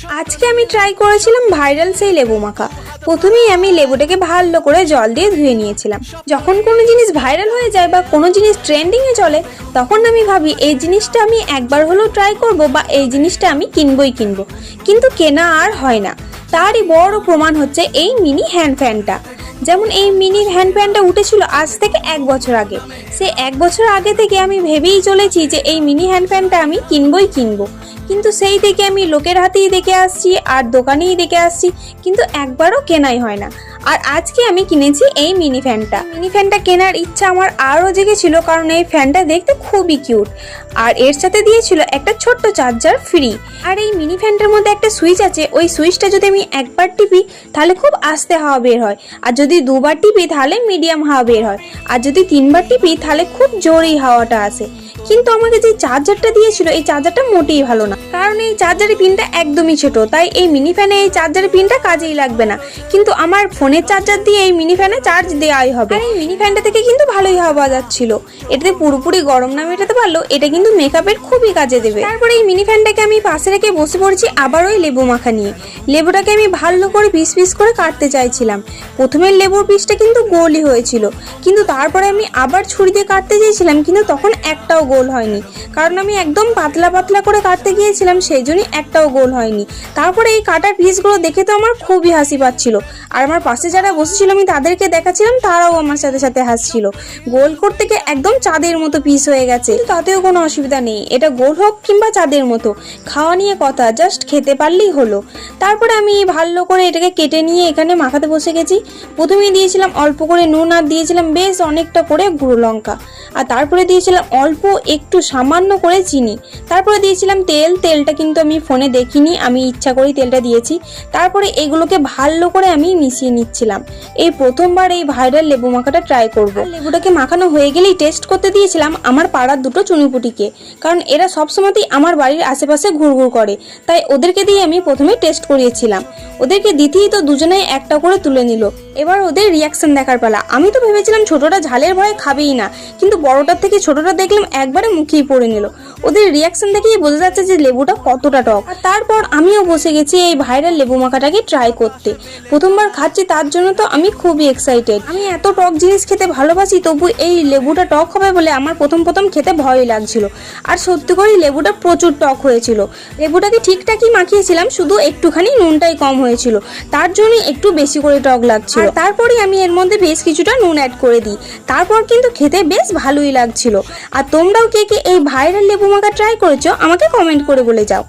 আজকে আমি ট্রাই করেছিলাম ভাইরাল সেই লেবু মাখা। প্রথমেই আমি লেবুটাকে ভালো করে জল দিয়ে ধুয়ে নিয়েছিলাম। যখন কোনো জিনিস ভাইরাল হয়ে যায় বা কোনো জিনিস ট্রেন্ডিংয়ে চলে, তখন আমি ভাবি এই জিনিসটা আমি একবার হলেও ট্রাই করব বা এই জিনিসটা আমি কিনবই কিনবো, কিন্তু কেনা আর হয় না। তারই বড় প্রমাণ হচ্ছে এই মিনি হ্যান্ড ফ্যানটা। যেমন এই মিনি হ্যান্ড ফ্যানটা উঠেছিল আজ থেকে 1 বছর আগে। সে 1 বছর আগে থেকে আমি ভেবেই চলেছি যে এই মিনি হ্যান্ড ফ্যানটা আমি কিনবই কিনবো, কিন্তু সেই থেকে আমি লোকের হাতেই দেখে আসছি আর দোকানেই দেখে আসছি, কিন্তু একবারও কেনাই হয় না। আর আজকে আমি কিনেছি এই মিনি ফ্যানটা কেনার ইচ্ছা আমার আরও জেগেছিল, কারণ এই ফ্যানটা দেখতে খুবই কিউট। আর এর সাথে দিয়েছিল একটা ছোট্ট চার্জার ফ্রি। আর এই মিনি ফ্যানটার মধ্যে একটা সুইচ আছে, ওই সুইচটা যদি আমি একবার টিপি তাহলে খুব আস্তে হাওয়া বের হয়, আর যদি দুবার টিপি তাহলে মিডিয়াম হাওয়া বের হয়, আর যদি 3বার টিপি তাহলে খুব জোরেই হাওয়াটা আসে। কিন্তু আমাকে যে চার্জারটা দিয়েছিল এই চার্জারটা মোটেই ভালো না, কারণ এই চার্জারের পিনটা একদমই ছোট, তাই এই মিনি ফ্যানে এই চার্জারের পিনটা কাজেই লাগবে না। কিন্তু আমার ফোনের চার্জার দিয়ে এই মিনি ফ্যানে চার্জ দেওয়াই হবে। এই মিনি ফ্যানটা থেকে কিন্তু ভালোই হাওয়া পাওয়া যাচ্ছিল। এটাতে পুরোপুরি গরম না মেটাতে পারলো, এটা কিন্তু মেকআপের খুবই কাজে দেবে। তারপরে এই মিনি ফ্যানটাকে আমি পাশে রেখে বসে পড়েছি আবার ওই লেবু মাখা নিয়ে। লেবুটাকে আমি ভালো করে পিস পিস করে কাটতে চাইছিলাম। প্রথমে লেবুর পিসটা কিন্তু গোলই হয়েছিল, কিন্তু তারপরে আমি আবার ছুরি দিয়ে কাটতে চেয়েছিলাম, কিন্তু তখন একটাও গোল হয়নি, কারণ আমি একদম পাতলা পাতলা করে কাটতে গিয়েছিলাম, সেই জন্যই একটাও গোল হয়নি। তারপরে এই কাটার পিসগুলো দেখে তো আমার খুবই হাসি পাচ্ছিল, আর আমার পাশে যারা বসেছিল আমি তাদেরকে দেখাচ্ছিলাম, তারাও আমার সাথে সাথে হাসছিল। গোল করতে গিয়ে একদম চাঁদের মতো পিস হয়ে গেছে, তাতেও কোনো অসুবিধা নেই, এটা গোল হোক কিংবা চাঁদের মতো, খাওয়া নিয়ে কথা, জাস্ট খেতে পারলেই হলো। তারপরে আমি ভালো করে এটাকে কেটে নিয়ে এখানে মাখাতে বসে গেছি। প্রথমেই দিয়েছিলাম অল্প করে নুন, আর দিয়েছিলাম বেশ অনেকটা করে গুঁড়ো লঙ্কা, আর তারপরে দিয়েছিলাম অল্প একটু সামান্য করে চিনি। তারপরে দিয়েছিলাম তেলটা কিন্তু আমি ফোনে দেখিনি, আমি ইচ্ছা করেই তেলটা দিয়েছি। তারপরে এগুলোকে ভালো করে আমি মিশিয়ে নিচ্ছিলাম। এই প্রথমবার এই ভাইরাল লেবু মাখাটা ট্রাই করব। লেবুটাকে মাখানো হয়ে গেলেই টেস্ট করতে দিয়েছিলাম আমার পাড়ার দুটো চুনুপুটিকে, কারণ এরা সবসময়তেই আমার বাড়ির আশেপাশে ঘুরঘুর করে, তাই ওদেরকে দিয়ে আমি প্রথমে টেস্ট করিয়েছিলাম। ওদেরকে দিতেই তো দুজনেই একটা করে তুলে নিল। এবার ওদের রিয়াকশন দেখার পালা। আমি তো ভেবেছিলাম ছোটটা ঝালের ভয়ে খাবেই না, কিন্তু বড়টার থেকে ছোটটা দেখলাম একবারে মুখেই পড়ে নিল। ওদের রিয়াকশন দেখেই বোঝা যাচ্ছে যে লেবুটা কতটা টক। আর তারপর আমিও বসে গেছি এই ভাইরাল লেবু মাখাটাকে ট্রাই করতে। প্রথমবার খাচ্ছি, তার জন্য তো আমি খুবই এক্সাইটেড। আমি এত টক জিনিস খেতে ভালোবাসি, তবু এই লেবুটা টক হবে বলে আমার প্রথম খেতে ভয়ই লাগছিল। আর সত্যি করে লেবুটা প্রচুর টক হয়েছিল। লেবুটাকে ঠিকঠাকই মাখিয়েছিলাম, শুধু একটুখানি নুনটাই কম হয়েছিল, তার জন্য একটু বেশি করে টক লাগছিল। তারপরে আমি এর মধ্যে বেশ কিছুটা নুন অ্যাড করে দিই। তারপর কিন্তু খেতে বেশ ভালোই লাগছিল। আর তোমরাও কে কে এই ভাইরাল লেবু মাখা ট্রাই করেছো আমাকে কমেন্ট করে বলে যাও।